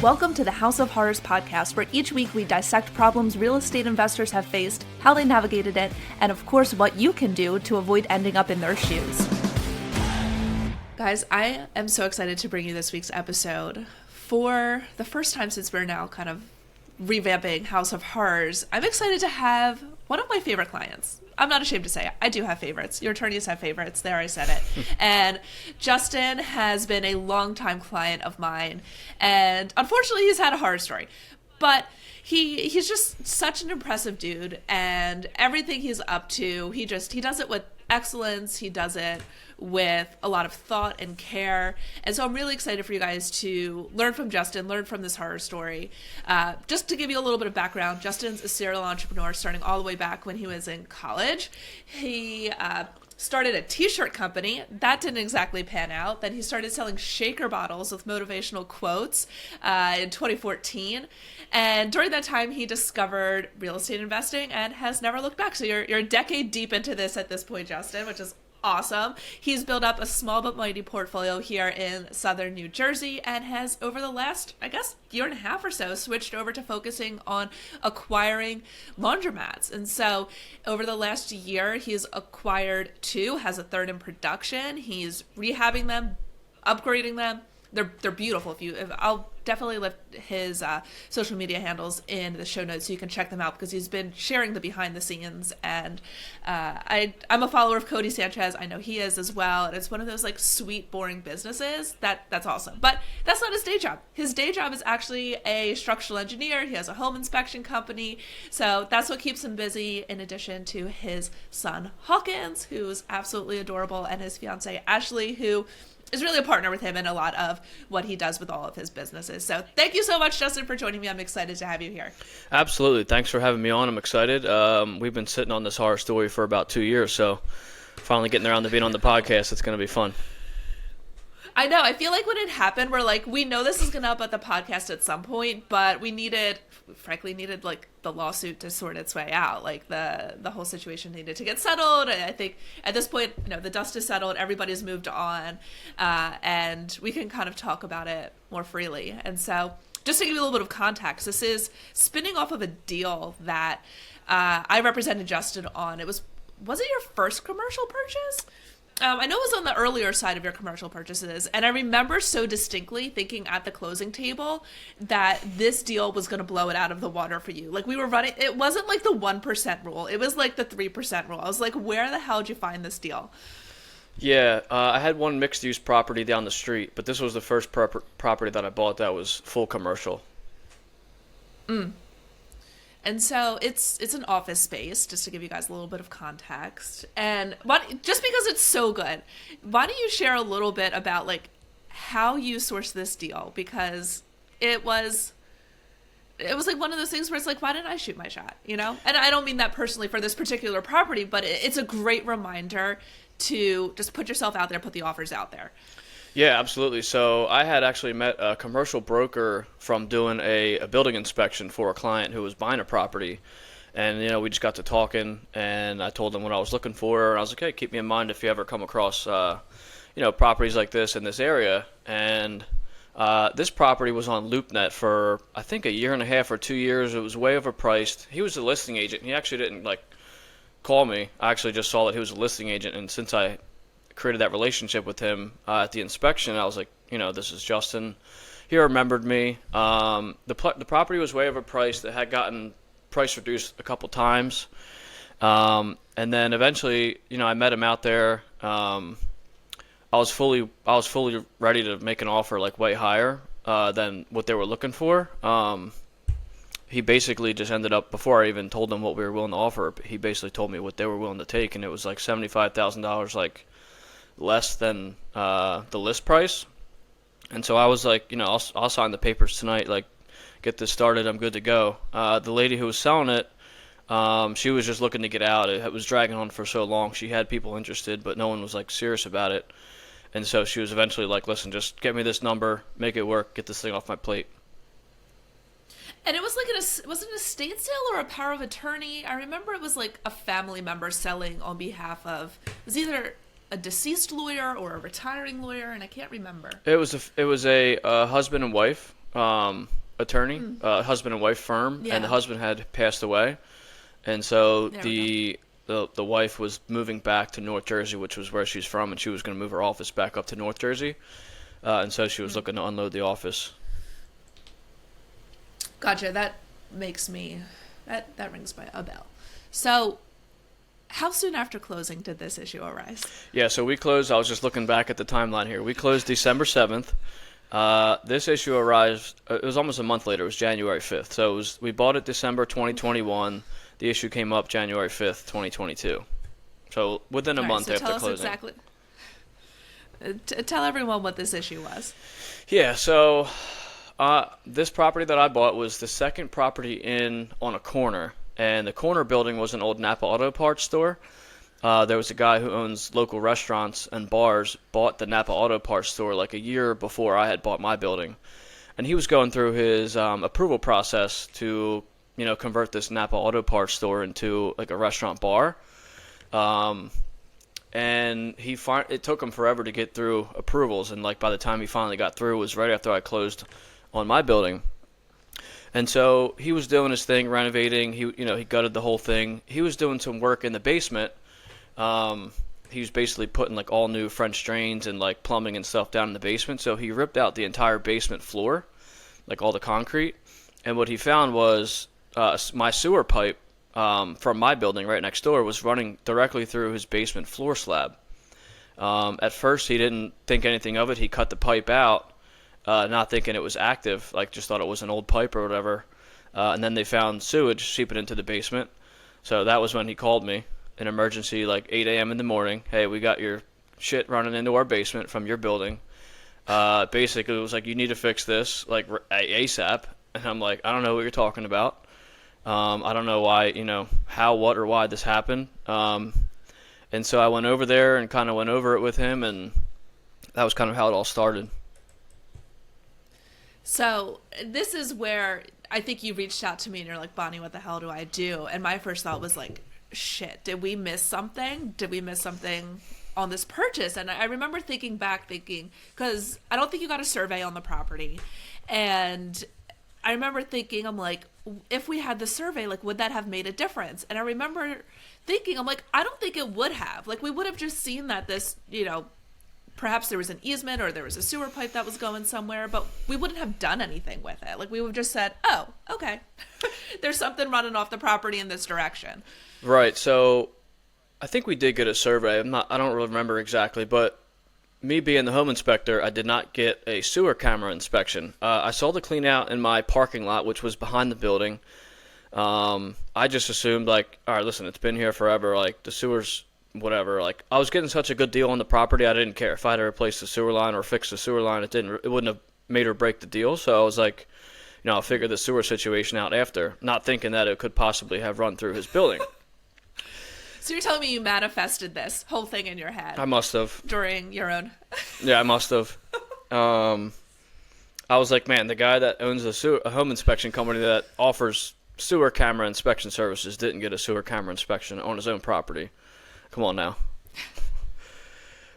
Welcome to the House of Horrors podcast, where each week we dissect problems real estate investors have faced, how they navigated it, and of course what you can do to avoid ending up in their shoes. Guys, I am so excited to bring you this week's episode. For the first time since we're now kind of revamping House of Horrors, I'm excited to have one of my favorite clients. I'm not ashamed to say it. I do have favorites. Your attorneys have favorites. There, I said it. And Justin has been a longtime client of mine. And unfortunately, he's had a horror story. But he's just such an impressive dude. And everything he's up to, he does it with excellence. He does it with a lot of thought and care. And so I'm really excited for you guys to learn from Justin, learn from this horror story. Just to give you a little bit of background, Justin's a serial entrepreneur starting all the way back when he was in college. He started a t-shirt company. That didn't exactly pan out. Then he started selling shaker bottles with motivational quotes in 2014. And during that time, he discovered real estate investing and has never looked back. So you're a decade deep into this at this point, Justin, which is awesome. He's built up a small but mighty portfolio here in southern New Jersey and has, over the last, year and a half or so, switched over to focusing on acquiring laundromats. And so over the last year, he's acquired 2, has a 3rd in production. He's rehabbing them, upgrading them. They're beautiful. I'll definitely lift his social media handles in the show notes so you can check them out, because he's been sharing the behind the scenes. And I'm a follower of Cody Sanchez. I know he is as well. And it's one of those like sweet, boring businesses that's awesome. But that's not his day job. His day job is actually a structural engineer. He has a home inspection company. So that's what keeps him busy, in addition to his son Hawkins, who's absolutely adorable, and his fiance Ashley, who is really a partner with him in a lot of what he does with all of his businesses. So thank you so much, Justin, for joining me. I'm excited to have you here. Absolutely. Thanks for having me on. I'm excited. We've been sitting on this horror story for about 2 years, so finally getting around to being on the podcast, it's going to be fun. I know. I feel like when it happened, we're like, we know this is going to up at the podcast at some point, but we needed like the lawsuit to sort its way out. Like the whole situation needed to get settled. And I think at this point, the dust is settled. Everybody's moved on, and we can kind of talk about it more freely. And so, just to give you a little bit of context, this is spinning off of a deal that I represented Justin on. Was it your first commercial purchase? I know it was on the earlier side of your commercial purchases, and I remember so distinctly thinking at the closing table that this deal was going to blow it out of the water for you. Like, we were running, it wasn't like the 1% rule, it was like the 3% rule. I was like, where the hell did you find this deal? Yeah, I had one mixed-use property down the street, but this was the first property that I bought that was full commercial. And so it's an office space, just to give you guys a little bit of context. And just because it's so good, why don't you share a little bit about like how you sourced this deal? Because it was like one of those things where it's like, why didn't I shoot my shot? And I don't mean that personally for this particular property, but it's a great reminder to just put yourself out there, put the offers out there. Yeah, absolutely. So I had actually met a commercial broker from doing a building inspection for a client who was buying a property. And, we just got to talking, and I told him what I was looking for. And I was like, hey, keep me in mind if you ever come across, properties like this in this area. And this property was on LoopNet for, I think, 1.5 years or 2 years. It was way overpriced. He was a listing agent. He actually didn't, call me. I actually just saw that he was a listing agent. And since I created that relationship with him at the inspection, I was like, this is Justin. He remembered me. The property was way overpriced. It had gotten price reduced a couple times, and then eventually, I met him out there. I was fully ready to make an offer like way higher than what they were looking for. He basically just ended up, before I even told him what we were willing to offer, he basically told me what they were willing to take, and it was like $75,000, less than the list price. And so I was like, I'll sign the papers tonight, get this started, I'm good to go. The lady who was selling it, she was just looking to get out. It was dragging on for so long. She had people interested, but no one was serious about it. And so she was eventually like, listen, just get me this number, make it work, get this thing off my plate. And it was was it an estate sale or a power of attorney? I remember it was like a family member selling on behalf of, it was either a deceased lawyer or a retiring lawyer, and I can't remember. It was a husband and wife. attorney, husband and wife firm, and the husband had passed away, and so the wife was moving back to North Jersey, which was where she's from, and she was going to move her office back up to North Jersey, and so she was looking to unload the office. Gotcha. That makes me that rings a bell. So, how soon after closing did this issue arise? Yeah, so we closed. I was just looking back at the timeline here. We closed December 7th. This issue arrived. It was almost a month later. It was January 5th. So we bought it December 2021. The issue came up January 5th, 2022. So within a month after closing. Exactly. Tell everyone what this issue was. Yeah. So this property that I bought was the second property on a corner. And the corner building was an old Napa Auto Parts store. There was a guy who owns local restaurants and bars, bought the Napa Auto Parts store like a year before I had bought my building. And he was going through his approval process to, convert this Napa Auto Parts store into like a restaurant bar. And it took him forever to get through approvals. And like by the time he finally got through, it was right after I closed on my building. And so he was doing his thing, renovating. He gutted the whole thing. He was doing some work in the basement. He was basically putting like all new French drains and like plumbing and stuff down in the basement. So he ripped out the entire basement floor, like all the concrete. And what he found was my sewer pipe from my building right next door was running directly through his basement floor slab. At first, he didn't think anything of it. He cut the pipe out. Not thinking it was active, like just thought it was an old pipe or whatever. And then they found sewage seeping into the basement. So that was when he called me, an emergency, like 8 a.m. in the morning. Hey, we got your shit running into our basement from your building. Basically, it was like, you need to fix this, like ASAP. And I'm like, I don't know what you're talking about. I don't know why, how, what, or why this happened. And so I went over there and kind of went over it with him, and that was kind of how it all started. So this is where I think you reached out to me and you're like, Bonnie, what the hell do I do? And my first thought was like, shit, did we miss something? Did we miss something on this purchase? And I remember thinking, because I don't think you got a survey on the property. And I remember thinking, I'm like, if we had the survey, like, would that have made a difference? And I remember thinking, I'm like, I don't think it would have. Like, we would have just seen that this, perhaps there was an easement or there was a sewer pipe that was going somewhere, but we wouldn't have done anything with it. Like, we would have just said, oh, okay, there's something running off the property in this direction. Right. So I think we did get a survey. I don't really remember exactly, but me being the home inspector, I did not get a sewer camera inspection. I saw the clean out in my parking lot, which was behind the building. I just assumed, like, all right, listen, it's been here forever. Like, the sewer's whatever. Like, I was getting such a good deal on the property, I didn't care if I had to replace the sewer line or fix the sewer line. It wouldn't have made or break the deal. So I was like, I'll figure the sewer situation out after, not thinking that it could possibly have run through his building. So you're telling me you manifested this whole thing in your head? I must have. During your own. Yeah, I must have. I was like, man, the guy that owns a home inspection company that offers sewer camera inspection services didn't get a sewer camera inspection on his own property. Come on now.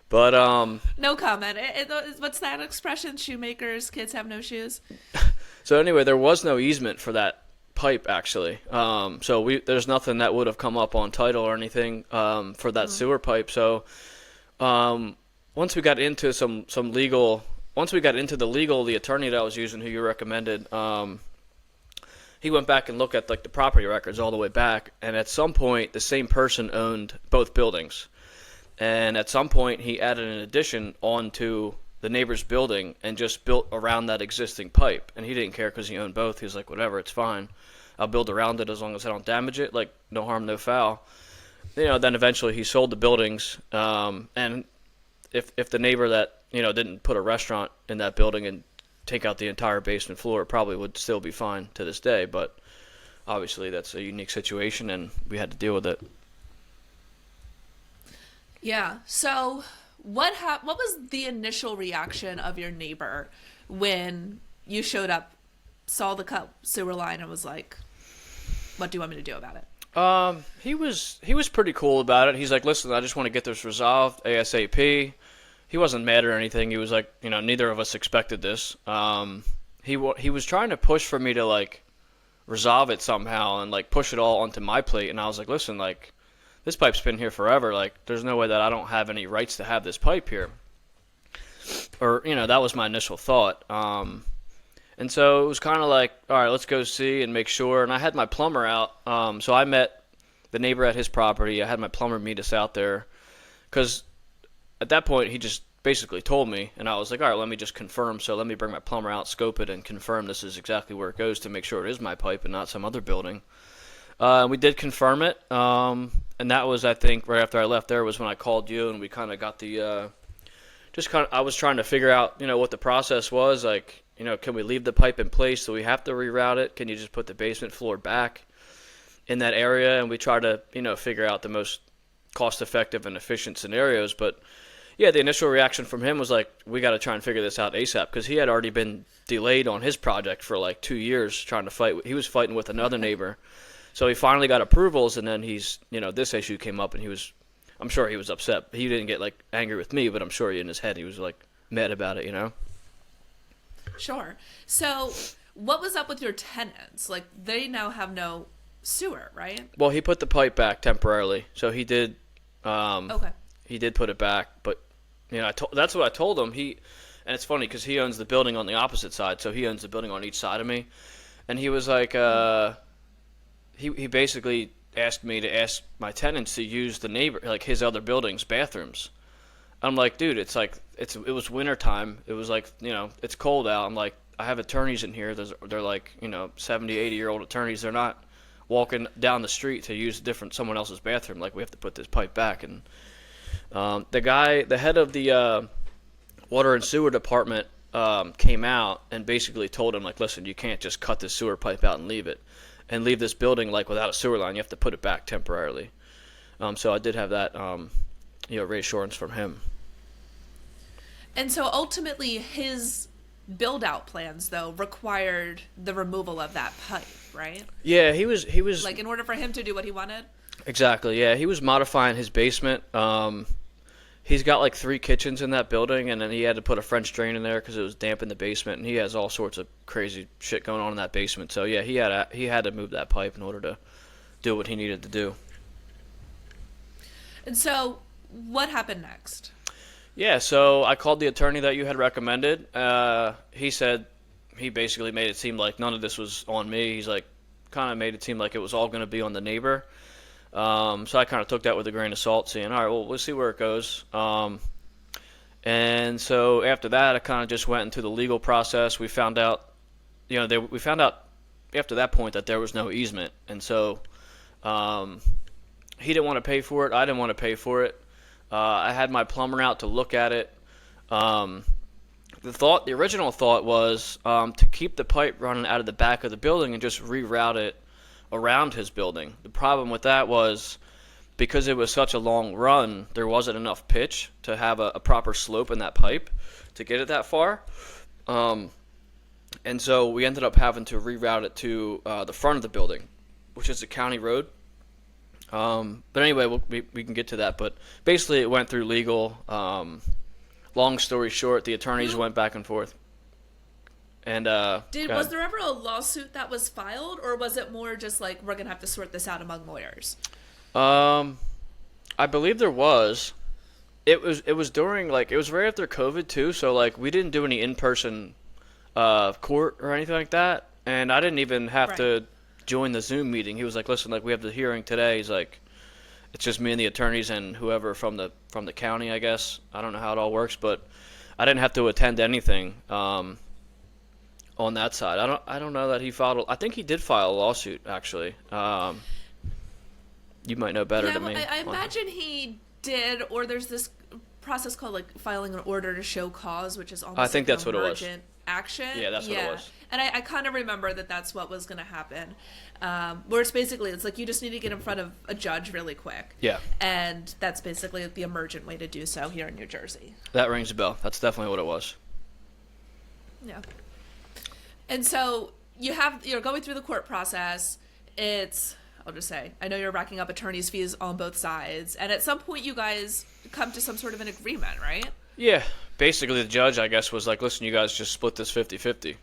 But no comment. What's that expression? Shoemakers, kids have no shoes. So anyway, there was no easement for that pipe actually. So there's nothing that would have come up on title or anything for that sewer pipe. So once we got into the attorney that I was using, who you recommended, he went back and looked at like the property records all the way back, and at some point the same person owned both buildings, and at some point he added an addition onto the neighbor's building and just built around that existing pipe, and he didn't care because he owned both. He was like, whatever, it's fine, I'll build around it as long as I don't damage it, like no harm no foul. Then eventually he sold the buildings, and if the neighbor that didn't put a restaurant in that building and take out the entire basement floor, it probably would still be fine to this day, but obviously that's a unique situation and we had to deal with it. Yeah. So what was the initial reaction of your neighbor when you showed up, saw the cut sewer line, and was like, what do you want me to do about it? He was pretty cool about it. He's like, listen, I just want to get this resolved ASAP. He wasn't mad or anything. He was like, neither of us expected this. he was trying to push for me to like resolve it somehow and like push it all onto my plate, and I was like, listen, like this pipe's been here forever, like there's no way that I don't have any rights to have this pipe here. Or, that was my initial thought. And so it was kind of like, all right, let's go see and make sure. And I had my plumber out. So I met the neighbor at his property. I had my plumber meet us out there. Because at that point, he just basically told me. And I was like, all right, let me just confirm. So let me bring my plumber out, scope it, and confirm this is exactly where it goes to make sure it is my pipe and not some other building. We did confirm it. And that was, I think, right after I left there was when I called you. And we kind of got the... I was trying to figure out, what the process was. Like, can we leave the pipe in place? Do we have to reroute it? Can you just put the basement floor back in that area? And we try to, figure out the most cost-effective and efficient scenarios. But, yeah, the initial reaction from him was like, we got to try and figure this out ASAP. Because he had already been delayed on his project for like 2 years trying to fight. He was fighting with another neighbor. So he finally got approvals, and then this issue came up, and I'm sure he was upset. He didn't get, like, angry with me, but I'm sure in his head he was, like, mad about it, Sure. So what was up with your tenants? Like, they now have no sewer, right? Well, he put the pipe back temporarily. So he did okay. He did put it back. But, that's what I told him. And it's funny because he owns the building on the opposite side. So he owns the building on each side of me. And he was like, he basically asked me to ask my tenants to use the neighbor, like his other building's bathrooms. I'm like, dude, it's like it was winter time. It was like, it's cold out. I'm like, I have attorneys in here. They're like, 70, 80-year-old attorneys. They're not walking down the street to use someone else's bathroom. Like, we have to put this pipe back. And the head of the water and sewer department came out and basically told him, like, listen, you can't just cut this sewer pipe out and leave it. And leave this building like without a sewer line. You have to put it back temporarily. So I did have that, reassurance from him. And so ultimately, his build-out plans though required the removal of that pipe, right? Yeah, he was like in order for him to do what he wanted. Exactly. Yeah, he was modifying his basement. He's got like 3 kitchens in that building, and then he had to put a French drain in there because it was damp in the basement, and he has all sorts of crazy shit going on in that basement. So yeah, he had to move that pipe in order to do what he needed to do. And so, what happened next? Yeah, so I called the attorney that you had recommended. He said he basically made it seem like none of this was on me. He's like kind of made it seem like it was all going to be on the neighbor. So I kind of took that with a grain of salt, saying, all right, well, we'll see where it goes. And so after that, I kind of just went into the legal process. We found out, we found out after that point that there was no easement. And so he didn't want to pay for it. I didn't want to pay for it. I had my plumber out to look at it. The original thought was to keep the pipe running out of the back of the building and just reroute it around his building. The problem with that was because it was such a long run, there wasn't enough pitch to have a proper slope in that pipe to get it that far. And so we ended up having to reroute it to the front of the building, which is a county road. But anyway, we can get to that. But basically, it went through legal. Long story short, the attorneys went back and forth. And was there ever a lawsuit that was filed, or was it more just like we're gonna have to sort this out among lawyers? I believe there was. It was during it was right after COVID too. So we didn't do any in-person court or anything like that, and I didn't even have to join the Zoom meeting. He was like, listen, we have the hearing today. He's like, it's just me and the attorneys and whoever from the county, I guess. I don't know how it all works, but I didn't have to attend anything on that side. I don't know that he filed. I think he did file a lawsuit actually. You might know better than me. I imagine he did, or there's this process called filing an order to show cause, which is almost I think that's what it was. Action. Yeah, that's what it was. And I kind of remember that's what was going to happen. Where it's basically, you just need to get in front of a judge really quick. Yeah. And that's basically the emergent way to do so here in New Jersey. That rings a bell. That's definitely what it was. Yeah. And so you're going through the court process. I'll just say, I know you're racking up attorney's fees on both sides. And at some point you guys come to some sort of an agreement, right? Yeah. Basically, the judge, I guess, was like, listen, you guys just split this 50-50.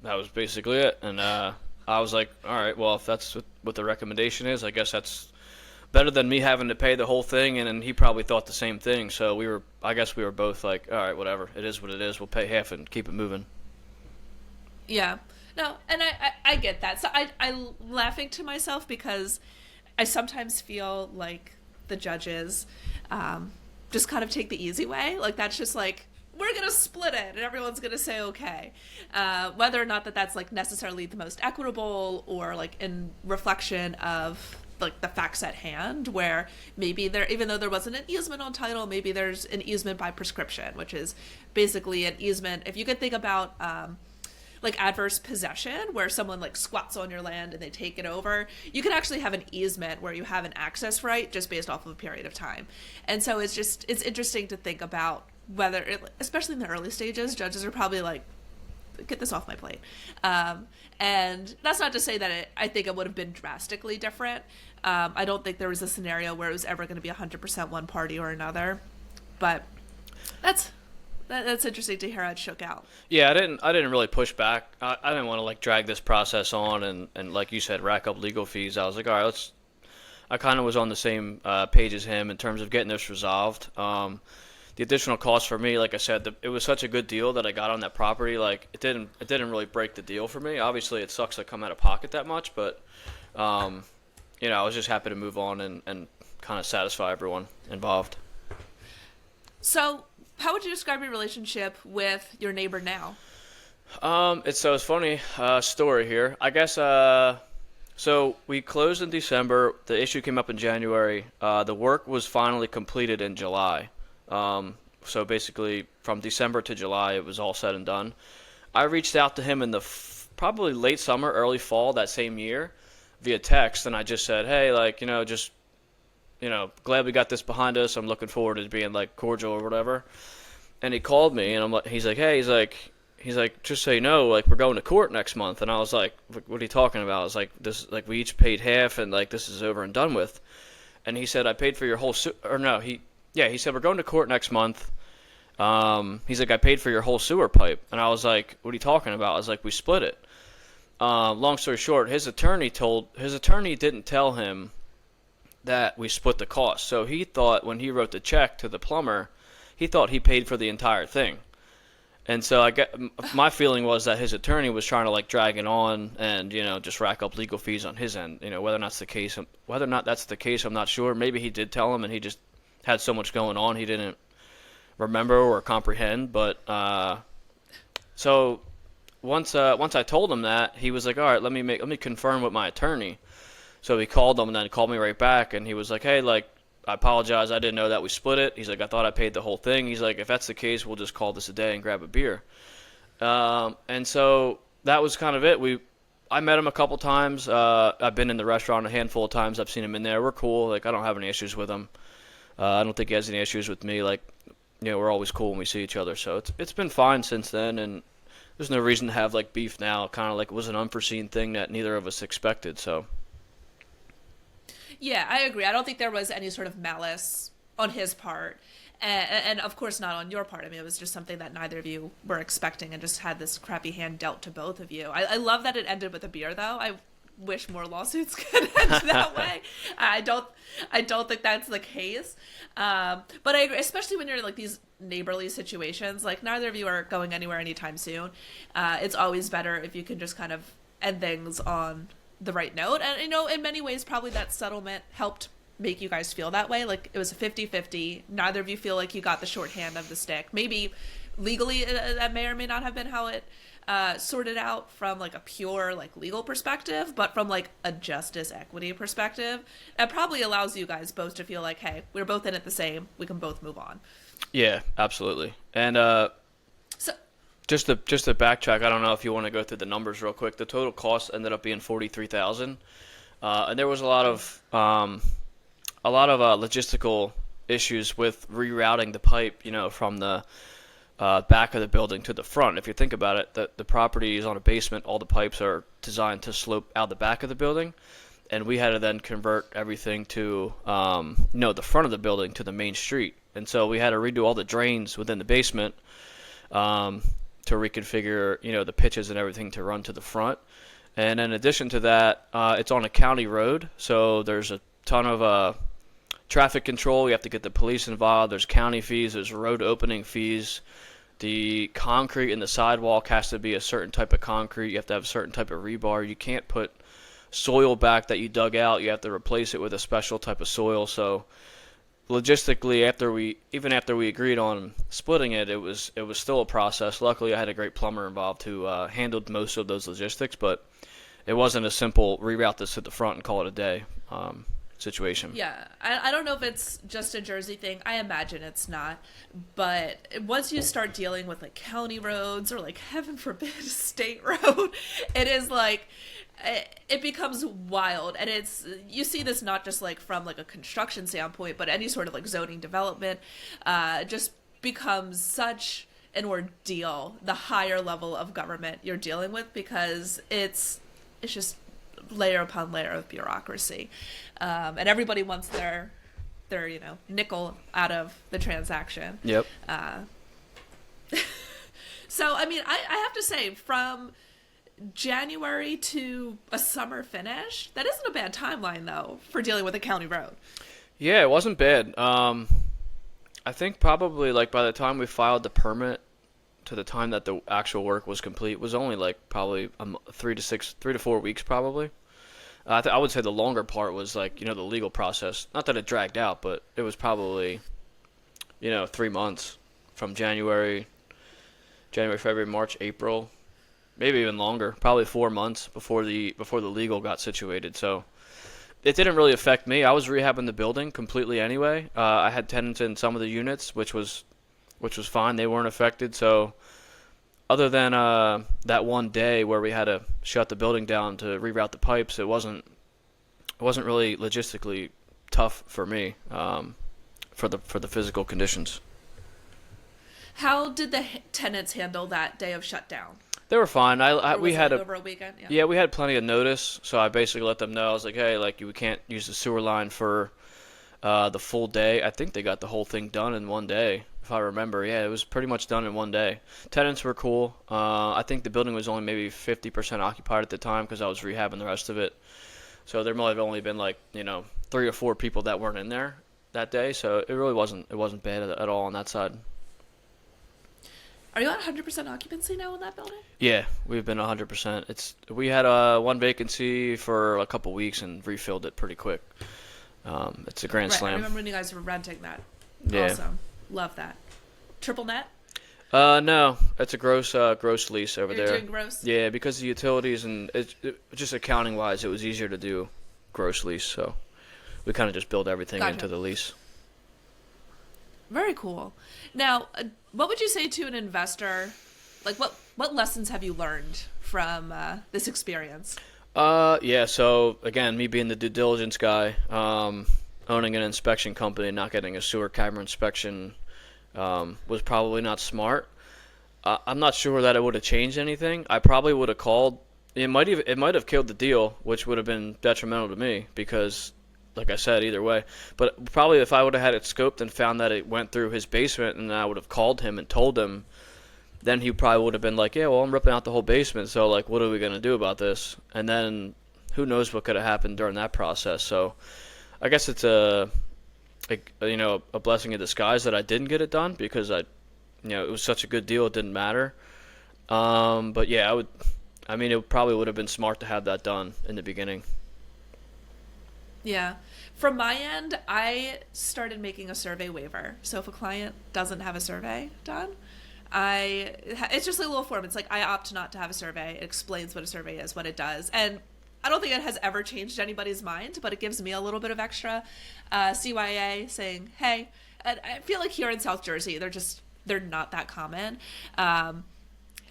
that was basically it. And I was like, all right, well, if that's what the recommendation is, I guess that's better than me having to pay the whole thing. And he probably thought the same thing. So I guess we were both like, all right, whatever, it is what it is. We'll pay half and keep it moving. Yeah. No, and I get that. So I'm laughing to myself because I sometimes feel like the judges just kind of take the easy way. Like, that's just like, we're going to split it and everyone's going to say okay. Whether or not that's like necessarily the most equitable or like in reflection of like the facts at hand, where maybe there, even though there wasn't an easement on title, maybe there's an easement by prescription, which is basically an easement. If you could think about like adverse possession, where someone like squats on your land and they take it over, you can actually have an easement where you have an access right just based off of a period of time. And so it's interesting to think about whether, especially in the early stages, judges are probably like, get this off my plate. And that's not to say that I think it would have been drastically different. I don't think there was a scenario where it was ever going to be 100% one party or another. But that's interesting to hear how it shook out. Yeah, I didn't really push back. I didn't want to like drag this process on and like you said, rack up legal fees. I was like, all right, I kind of was on the same page as him in terms of getting this resolved. The additional cost for me, like I said, it was such a good deal that I got on that property. Like it didn't really break the deal for me. Obviously, it sucks to come out of pocket that much, but I was just happy to move on and kind of satisfy everyone involved. So, how would you describe your relationship with your neighbor now? It's funny story here. I guess so we closed in December. The issue came up in January. The work was finally completed in July. So basically from December to July, it was all said and done. I reached out to him in the probably late summer, early fall that same year via text, and I just said, hey, like, glad we got this behind us. I'm looking forward to being like cordial or whatever. And he called me, and he's like, just so you know, like, we're going to court next month. And I was like, what are you talking about? I was like, this, like, we each paid half, and like, this is over and done with. And he said, I paid for your whole he said, we're going to court next month. He's like, I paid for your whole sewer pipe. And I was like, what are you talking about? I was like, we split it. Long story short, his attorney didn't tell him that we split the cost. So he thought when he wrote the check to the plumber, he thought he paid for the entire thing. And so my feeling was that his attorney was trying to like drag it on and, just rack up legal fees on his end. Whether or not that's the case, I'm not sure. Maybe he did tell him and he just had so much going on he didn't remember or comprehend. But so once I told him that, he was like, all right, let me confirm with my attorney. So he called him and then called me right back, and he was like, hey, like, I apologize, I didn't know that we split it. He's like, I thought I paid the whole thing. He's like, if that's the case, we'll just call this a day and grab a beer. And so that was kind of it. I met him a couple times. I've been in the restaurant a handful of times. I've seen him in there. We're cool. Like, I don't have any issues with him. I don't think he has any issues with me. Like, we're always cool when we see each other. So it's been fine since then, and there's no reason to have like beef now. Kind of like it was an unforeseen thing that neither of us expected. So. Yeah, I agree. I don't think there was any sort of malice on his part. And of course not on your part. I mean, it was just something that neither of you were expecting and just had this crappy hand dealt to both of you. I love that it ended with a beer, though. I wish more lawsuits could end that way. I don't think that's the case. But I agree, especially when you're in like these neighborly situations. Like, neither of you are going anywhere anytime soon. It's always better if you can just kind of end things on the right note. And, in many ways, probably that settlement helped make you guys feel that way. Like, it was a 50-50. Neither of you feel like you got the shorthand of the stick. Maybe legally that may or may not have been how it sorted out from like a pure like legal perspective, but from like a justice equity perspective, it probably allows you guys both to feel like, hey, we're both in it the same. We can both move on. Yeah, absolutely. And so just to backtrack, I don't know if you want to go through the numbers real quick. The total cost ended up being $43,000, and there was a lot of logistical issues with rerouting the pipe, from the back of the building to the front. If you think about it, the property is on a basement. All the pipes are designed to slope out the back of the building, and we had to then convert everything to the front of the building to the main street. And so we had to redo all the drains within the basement. to reconfigure, the pitches and everything to run to the front. And in addition to that, it's on a county road, so there's a ton of traffic control. You have to get the police involved. There's county fees. There's road opening fees. The concrete in the sidewalk has to be a certain type of concrete. You have to have a certain type of rebar. You can't put soil back that you dug out. You have to replace it with a special type of soil. So logistically, even after we agreed on splitting it, it was still a process. Luckily, I had a great plumber involved who handled most of those logistics, but it wasn't a simple reroute this to the front and call it a day situation. Yeah, I don't know if it's just a Jersey thing. I imagine it's not. But once you start dealing with like county roads or like, heaven forbid, a state road, it is like, it becomes wild. And you see this not just like from like a construction standpoint, but any sort of like zoning development just becomes such an ordeal, the higher level of government you're dealing with, because it's just layer upon layer of bureaucracy, and everybody wants their nickel out of the transaction. Yep. So I mean, I have to say, from January to a summer finish, that isn't a bad timeline though for dealing with a county road. Yeah, it wasn't bad. I think probably like by the time we filed the permit to the time that the actual work was complete was only like probably 3 to 4 weeks probably. I would say the longer part was like, the legal process. Not that it dragged out, but it was probably, 3 months from January, February, March, April, maybe even longer, probably 4 months before the legal got situated. So it didn't really affect me. I was rehabbing the building completely anyway. I had tenants in some of the units, which was fine. They weren't affected. So other than that one day where we had to shut the building down to reroute the pipes, it wasn't really logistically tough for me for the physical conditions. How did the tenants handle that day of shutdown? They were fine. We had over a weekend. Yeah, we had plenty of notice. So I basically let them know. I was like, hey, like we can't use the sewer line for the full day. I think they got the whole thing done in one day, if I remember. Yeah, it was pretty much done in one day. Tenants were cool. I think the building was only maybe 50% occupied at the time because I was rehabbing the rest of it. So there might have only been like 3 or 4 people that weren't in there that day. So it really wasn't bad at all on that side. Are you at 100% occupancy now in that building? Yeah, we've been 100%. We had one vacancy for a couple weeks and refilled it pretty quick. It's a grand slam. I remember when you guys were renting that. Yeah. Awesome. Love that. Triple net? No, it's a gross lease over there. You're doing gross? Yeah, because of the utilities and just accounting wise, it was easier to do gross lease. So we kind of just build everything into the lease. Very cool. Now, what would you say to an investor? Like, what lessons have you learned from this experience? Yeah. So again, me being the due diligence guy, owning an inspection company, not getting a sewer camera inspection, was probably not smart. I'm not sure that it would have changed anything. I probably would have called. It might have killed the deal, which would have been detrimental to me because, like I said, either way. But probably if I would have had it scoped and found that it went through his basement, and I would have called him and told him, then he probably would have been like, yeah, well, I'm ripping out the whole basement, so like, what are we gonna do about this? And then who knows what could have happened during that process. So I guess it's a blessing in disguise that I didn't get it done because it was such a good deal, it didn't matter. But yeah, it probably would have been smart to have that done in the beginning. Yeah. From my end, I started making a survey waiver. So if a client doesn't have a survey done, it's just a little form. It's like I opt not to have a survey. It explains what a survey is, what it does. And I don't think it has ever changed anybody's mind, but it gives me a little bit of extra CYA saying, hey, and I feel like here in South Jersey, they're not that common.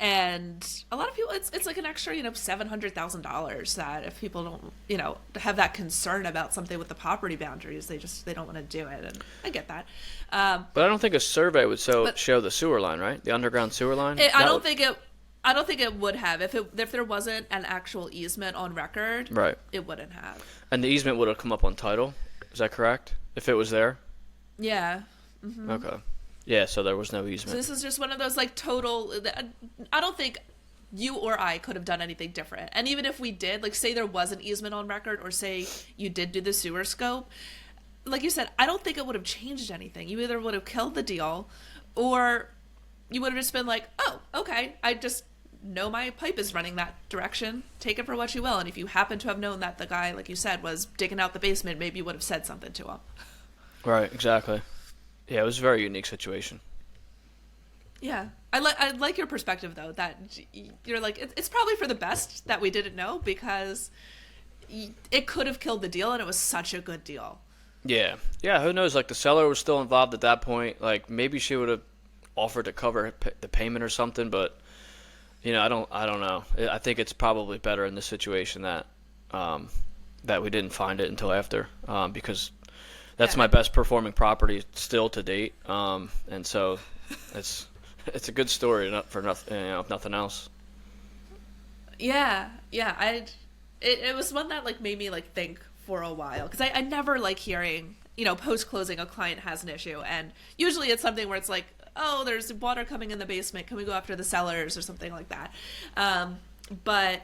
And a lot of people, it's like an extra, $700,000 that if people don't, have that concern about something with the property boundaries, they don't want to do it. And I get that. But I don't think a survey would show the sewer line, right? The underground sewer line? I don't think it would have. If there wasn't an actual easement on record, right, it wouldn't have. And the easement would have come up on title. Is that correct? If it was there? Yeah. Mm-hmm. Okay. Yeah, so there was no So easement. this is just one of those like total. I don't think you or I could have done anything different. And even if we did, like say there was an easement on record, or say you did do the sewer scope, like you said, I don't think it would have changed anything. You either would have killed the deal, or you would have just been like, oh, okay, I just know my pipe is running that direction. Take it for what you will. And if you happen to have known that the guy, like you said, was digging out the basement, maybe you would have said something to him. Right, exactly. Yeah, it was a very unique situation. Yeah. I like your perspective, though, that you're like, it's probably for the best that we didn't know, because it could have killed the deal, and it was such a good deal. Yeah. Yeah, who knows? Like, the seller was still involved at that point. Like, maybe she would have offered to cover the payment or something, but, I don't know. I think it's probably better in this situation that that we didn't find it until after, because that's my best performing property still to date. And so it's a good story, not for nothing, if nothing else. Yeah. It was one that like made me like think for a while, because I never like hearing, post closing a client has an issue, and usually it's something where it's like, oh, there's water coming in the basement, can we go after the cellars or something like that. But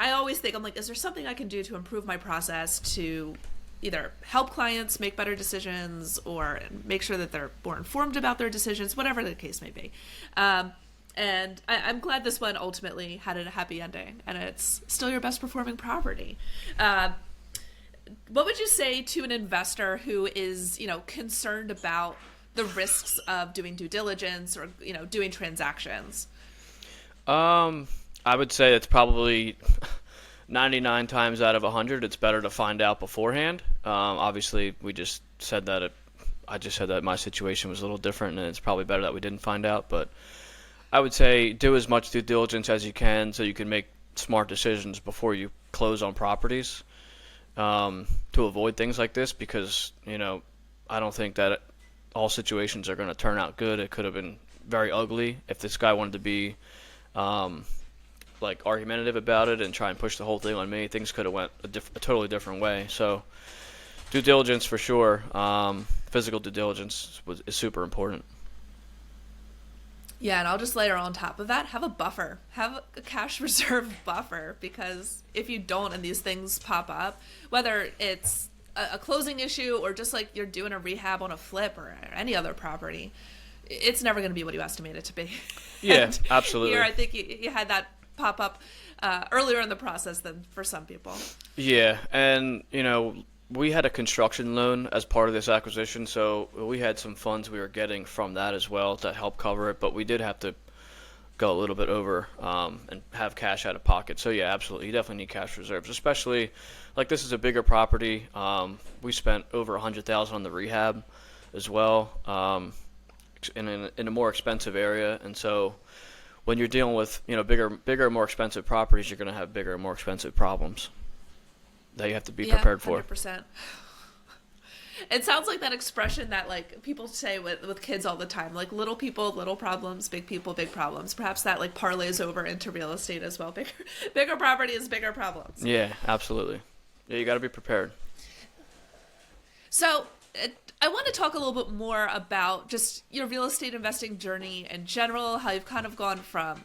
I always think, I'm like, is there something I can do to improve my process to either help clients make better decisions or make sure that they're more informed about their decisions, whatever the case may be. And I'm glad this one ultimately had a happy ending, and it's still your best performing property. What would you say to an investor who is, concerned about the risks of doing due diligence or, doing transactions? I would say it's probably 99 times out of 100, it's better to find out beforehand. Obviously, I just said that my situation was a little different, and it's probably better that we didn't find out. But I would say do as much due diligence as you can so you can make smart decisions before you close on properties, to avoid things like this, because, I don't think that all situations are going to turn out good. It could have been very ugly if this guy wanted to be argumentative about it and try and push the whole thing on me. Things could have went a totally different way. So due diligence for sure. Physical due diligence is super important. Yeah, and I'll just layer on top of that, have a buffer. Have a cash reserve buffer, because if you don't and these things pop up, whether it's a closing issue or just like you're doing a rehab on a flip or any other property, it's never going to be what you estimate it to be. Yeah, absolutely. Here, I think you had that pop up earlier in the process than for some people. Yeah, and, we had a construction loan as part of this acquisition, so we had some funds we were getting from that as well to help cover it, but we did have to go a little bit over and have cash out of pocket. So, yeah, absolutely. You definitely need cash reserves, especially like this is a bigger property. We spent over $100,000 on the rehab as well, in a more expensive area, and so when you're dealing with bigger, more expensive properties, you're going to have bigger, more expensive problems that you have to be prepared for. 100%. It sounds like that expression that like people say with kids all the time, like little people, little problems, big people, big problems. Perhaps that like parlays over into real estate as well. Bigger property is bigger problems. Yeah, absolutely. Yeah, you got to be prepared. So I want to talk a little bit more about just your real estate investing journey in general, how you've kind of gone from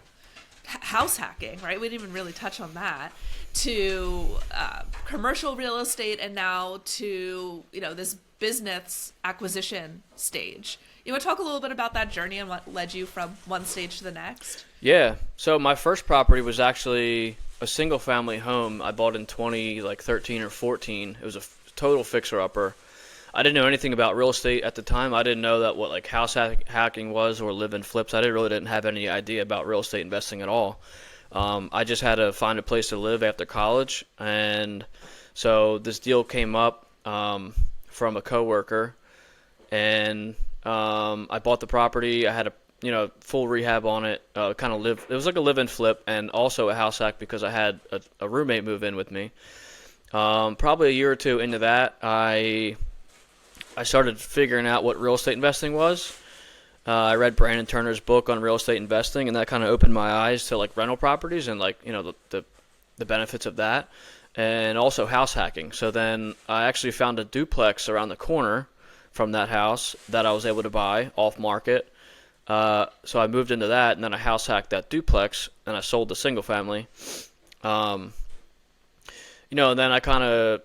house hacking, right? We didn't even really touch on that, to commercial real estate, and now to, this business acquisition stage. You want to talk a little bit about that journey and what led you from one stage to the next? Yeah. So my first property was actually a single family home I bought in 2013 or 14. It was a total fixer-upper. I didn't know anything about real estate at the time. I didn't know that what like house hacking was or live-in flips. I really didn't have any idea about real estate investing at all. I just had to find a place to live after college, and so this deal came up from a coworker, and I bought the property. I had a full rehab on it. It was like a live-in flip and also a house hack because I had a roommate move in with me. Probably a year or two into that, I started figuring out what real estate investing was. I read Brandon Turner's book on real estate investing, and that kind of opened my eyes to like rental properties and the benefits of that, and also house hacking. So then I actually found a duplex around the corner from that house that I was able to buy off market. So I moved into that, and then I house hacked that duplex, and I sold the single family. And then I kind of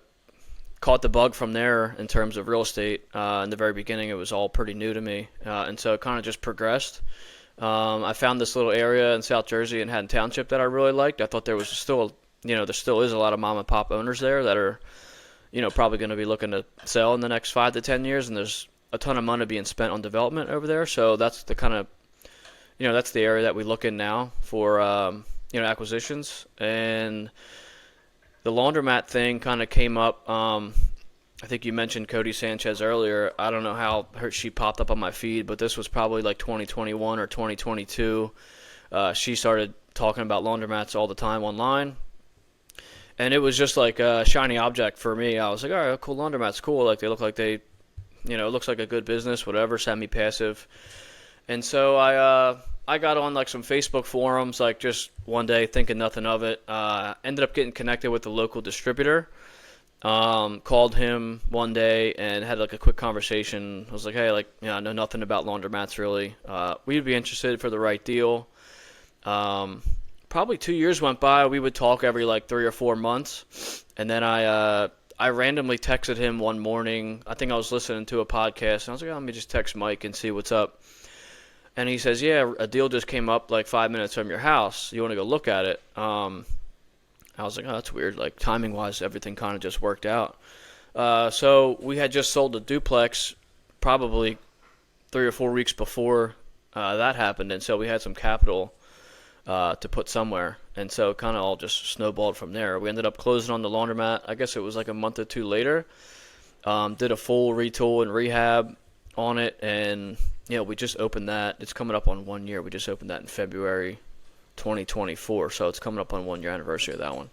caught the bug from there in terms of real estate. In the very beginning, it was all pretty new to me, and so it kind of just progressed. I found this little area in South Jersey in Haddon Township that I really liked. I thought there still is a lot of mom and pop owners there that are, probably going to be looking to sell in the next 5 to 10 years, and there's a ton of money being spent on development over there. So that's the kind of, that's the area that we look in now for, acquisitions. And the laundromat thing kind of came up. I think you mentioned Cody Sanchez earlier. I don't know how she popped up on my feed, but this was probably like 2021 or 2022. She started talking about laundromats all the time online. And it was just like a shiny object for me. I was like, all right, cool, laundromat's cool. Like, they look like it looks like a good business, whatever, semi-passive. And so I got on like some Facebook forums, like just one day thinking nothing of it. Ended up getting connected with the local distributor. Called him one day and had like a quick conversation. I was like, hey, I know nothing about laundromats really. We'd be interested for the right deal. Probably 2 years went by. We would talk every like 3 or 4 months. And then I randomly texted him one morning. I think I was listening to a podcast, and I was like, let me just text Mike and see what's up. And he says, yeah, a deal just came up like 5 minutes from your house. You want to go look at it? I was like, oh, that's weird. Like, timing-wise, everything kind of just worked out. So we had just sold a duplex probably 3 or 4 weeks before that happened, and so we had some capital to put somewhere. And so it kind of all just snowballed from there. We ended up closing on the laundromat. I guess it was like a month or two later. Did a full retool and rehab on it, and we just opened that. It's coming up on 1 year. We just opened that in February 2024, so it's coming up on 1 year anniversary of that one.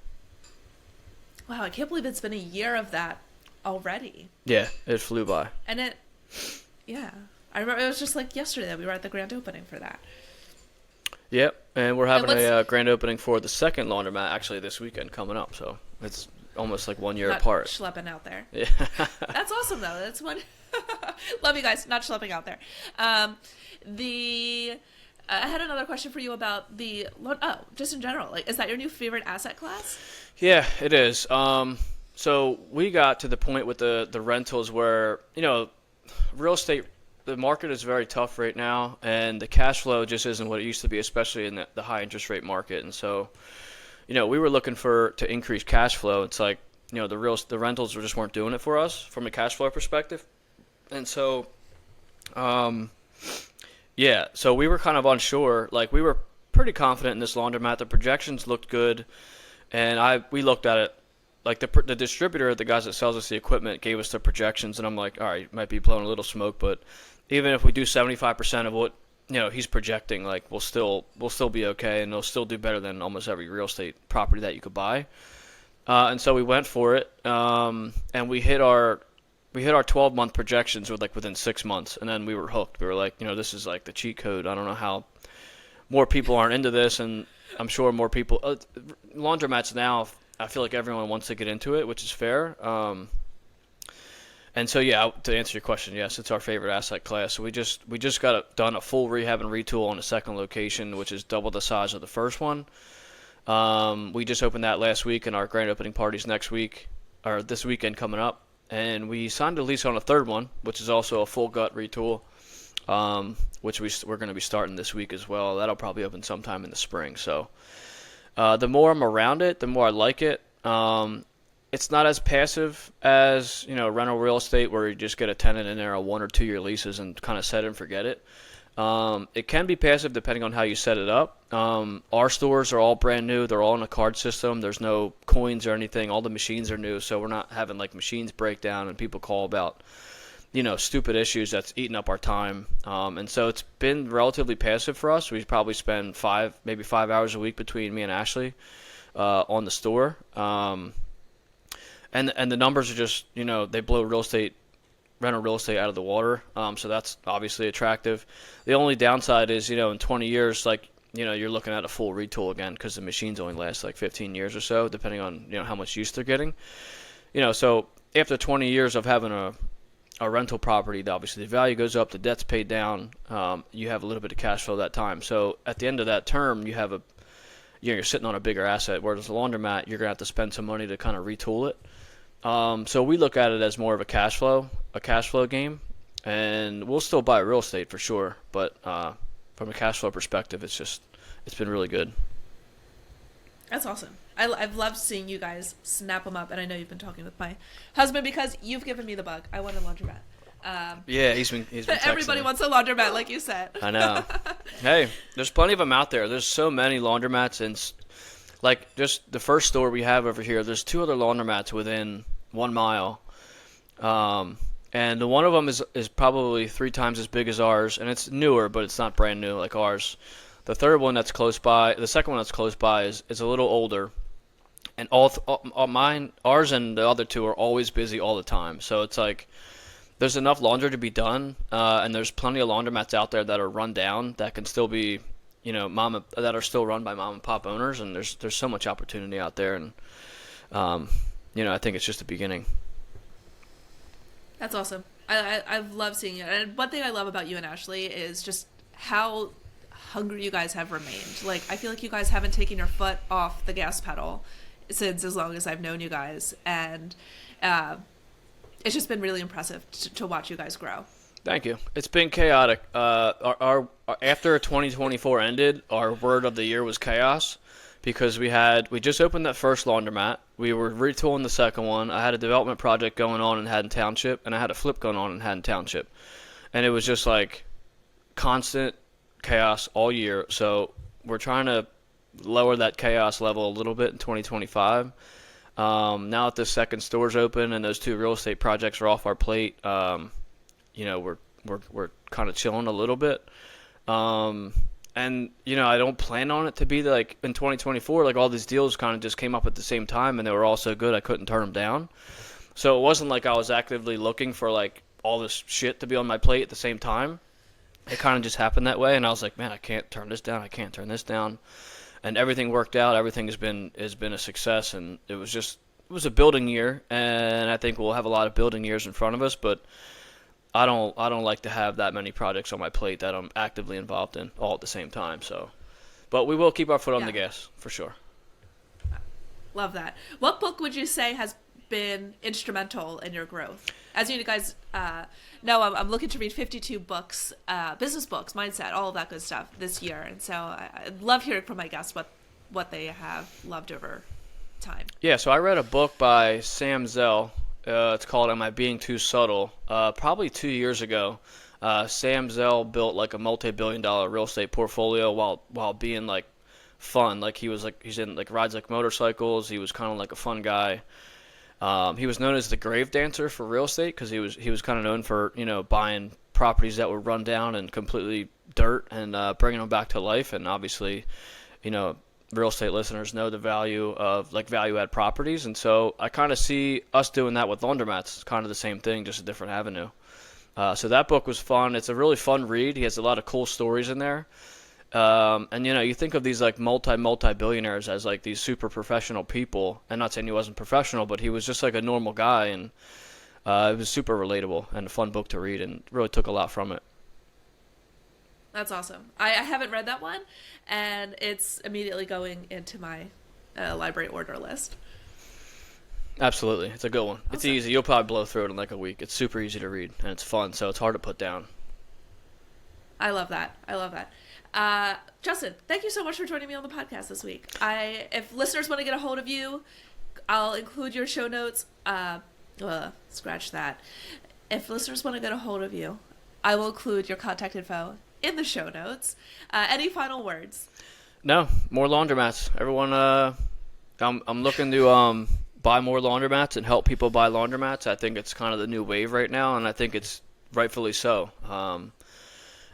Wow, I can't believe it's been a year of that already. Yeah, it flew by. And I remember it was just like yesterday that we were at the grand opening for that. Yep, and we're having a grand opening for the second laundromat actually this weekend coming up, so it's almost like 1 year apart. Schlepping out there. Yeah. That's awesome though. That's one. Love you guys, not schlepping out there. I had another question for you about just in general. Like, is that your new favorite asset class? Yeah, it is. So we got to the point with the rentals where, real estate, the market is very tough right now, and the cash flow just isn't what it used to be, especially in the high interest rate market. And so, we were looking to increase cash flow. It's like, the rentals just weren't doing it for us from a cash flow perspective. And so, so we were kind of unsure. Like, we were pretty confident in this laundromat. The projections looked good, and we looked at it. Like, the distributor, the guys that sells us the equipment, gave us the projections, and I'm like, all right, might be blowing a little smoke, but even if we do 75% of what he's projecting, like, we'll still be okay, and they'll still do better than almost every real estate property that you could buy. And so we went for it, and we hit our 12-month projections within 6 months, and then we were hooked. We were like, this is like the cheat code. I don't know how more people aren't into this, and I'm sure more people. Laundromats now, I feel like everyone wants to get into it, which is fair. And so, to answer your question, yes, it's our favorite asset class. So we just got done a full rehab and retool on the second location, which is double the size of the first one. We just opened that last week, and our grand opening party's next week, or this weekend coming up. And we signed a lease on a third one, which is also a full gut retool, which we're going to be starting this week as well. That'll probably open sometime in the spring. So the more I'm around it, the more I like it. It's not as passive as rental real estate where you just get a tenant in there on 1 or 2 year leases and kind of set it and forget it. It can be passive depending on how you set it up. Our stores are all brand new. They're all in a card system. There's no coins or anything. All the machines are new, so we're not having like machines break down and people call about stupid issues that's eating up our time. And so it's been relatively passive for us. We probably spend 5 hours a week between me and Ashley on the store. And the numbers are just, they blow rental real estate out of the water. So that's obviously attractive. The only downside is, in 20 years, you're looking at a full retool again because the machines only last like 15 years or so, depending on, how much use they're getting. So after 20 years of having a rental property, obviously the value goes up, the debt's paid down, you have a little bit of cash flow that time. So at the end of that term, you're sitting on a bigger asset, whereas a laundromat, you're going to have to spend some money to kind of retool it. So we look at it as more of a cash flow game, and we'll still buy real estate for sure, but from a cash flow perspective, it's been really good. That's awesome. I've loved seeing you guys snap them up, and I know you've been talking with my husband because you've given me the bug. I want a laundromat. Yeah, he's been everybody wants a laundromat, like you said. I know. Hey, there's plenty of them out there. There's so many laundromats, and like just the first store we have over here, there's 2 other laundromats within 1 mile, and the one of them is probably 3 times as big as ours, and it's newer, but it's not brand new like ours. The third one that's close by, the second one that's close by is a little older. And ours and the other 2 are always busy all the time. So it's like there's enough laundry to be done, and there's plenty of laundromats out there that are run down that can still be, that are still run by mom and pop owners. And there's so much opportunity out there, and I think it's just the beginning. That's awesome. I love seeing it. And one thing I love about you and Ashley is just how hungry you guys have remained. Like, I feel like you guys haven't taken your foot off the gas pedal since as long as I've known you guys, and it's just been really impressive to watch you guys grow. Thank you. It's been chaotic. Our after 2024 ended, our word of the year was chaos, because we just opened that first laundromat. We were retooling the second one. I had a development project going on in Haddon Township, and I had a flip going on in Haddon Township, and it was just like constant chaos all year. So we're trying to lower that chaos level a little bit in 2025. Now that the second store's open and those 2 real estate projects are off our plate, we're kind of chilling a little bit. And I don't plan on it to be like in 2024, like all these deals kind of just came up at the same time, and they were all so good I couldn't turn them down. So it wasn't like I was actively looking for like all this shit to be on my plate at the same time. It kind of just happened that way, and I was like, man, I can't turn this down. I can't turn this down. And everything worked out. Everything has been a success, and it was a building year, and I think we'll have a lot of building years in front of us. But I don't like to have that many projects on my plate that I'm actively involved in all at the same time. So, but we will keep our foot on the gas for sure. Love that. What book would you say has been instrumental in your growth? As you guys know, I'm looking to read 52 books, business books, mindset, all of that good stuff this year. And so I love hearing from my guests what they have loved over time. Yeah, so I read a book by Sam Zell. It's called Am I Being Too Subtle? Probably 2 years ago. Sam Zell built like a multi-billion-dollar real estate portfolio while being like fun. Like he's in like rides like motorcycles. He was kind of like a fun guy. He was known as the grave dancer for real estate because he was kind of known for buying properties that were run down and completely dirt and bringing them back to life. And obviously, real estate listeners know the value of like value add properties, and so I kind of see us doing that with laundromats. It's kind of the same thing, just a different avenue. So that book was fun. It's a really fun read. He has a lot of cool stories in there. And you think of these like multi-billionaires as like these super professional people, and not saying he wasn't professional, but he was just like a normal guy, and it was super relatable and a fun book to read, and really took a lot from it. That's awesome. I haven't read that one, and it's immediately going into my library order list. Absolutely. It's a good one. Awesome. It's easy. You'll probably blow through it in like a week. It's super easy to read, and it's fun, so it's hard to put down. I love that. Justin, thank you so much for joining me on the podcast this week. If listeners want to get a hold of you, I'll include your show notes. Scratch that. If listeners want to get a hold of you, I will include your contact info in the show notes. Any final words? No, more laundromats. Everyone, I'm looking to buy more laundromats and help people buy laundromats. I think it's kind of the new wave right now, and I think it's rightfully so.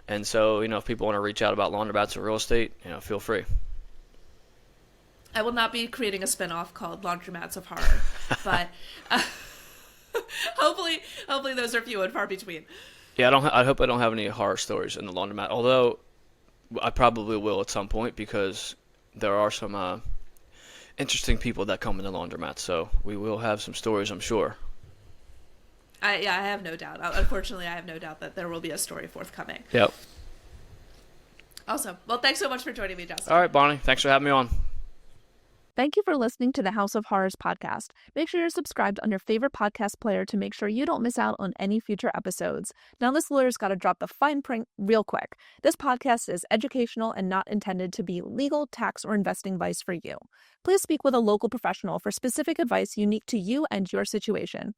And so, if people want to reach out about laundromats or real estate, feel free. I will not be creating a spinoff called Laundromats of Horror, but hopefully those are few and far between. Yeah, I hope I don't have any horror stories in the laundromat, although I probably will at some point because there are some interesting people that come in the laundromat, so we will have some stories, I'm sure. I have no doubt. Unfortunately, I have no doubt that there will be a story forthcoming. Yep. Awesome. Well, thanks so much for joining me, Justin. All right, Bonnie. Thanks for having me on. Thank you for listening to the House of Horrors podcast. Make sure you're subscribed on your favorite podcast player to make sure you don't miss out on any future episodes. Now, this lawyer's got to drop the fine print real quick. This podcast is educational and not intended to be legal, tax, or investing advice for you. Please speak with a local professional for specific advice unique to you and your situation.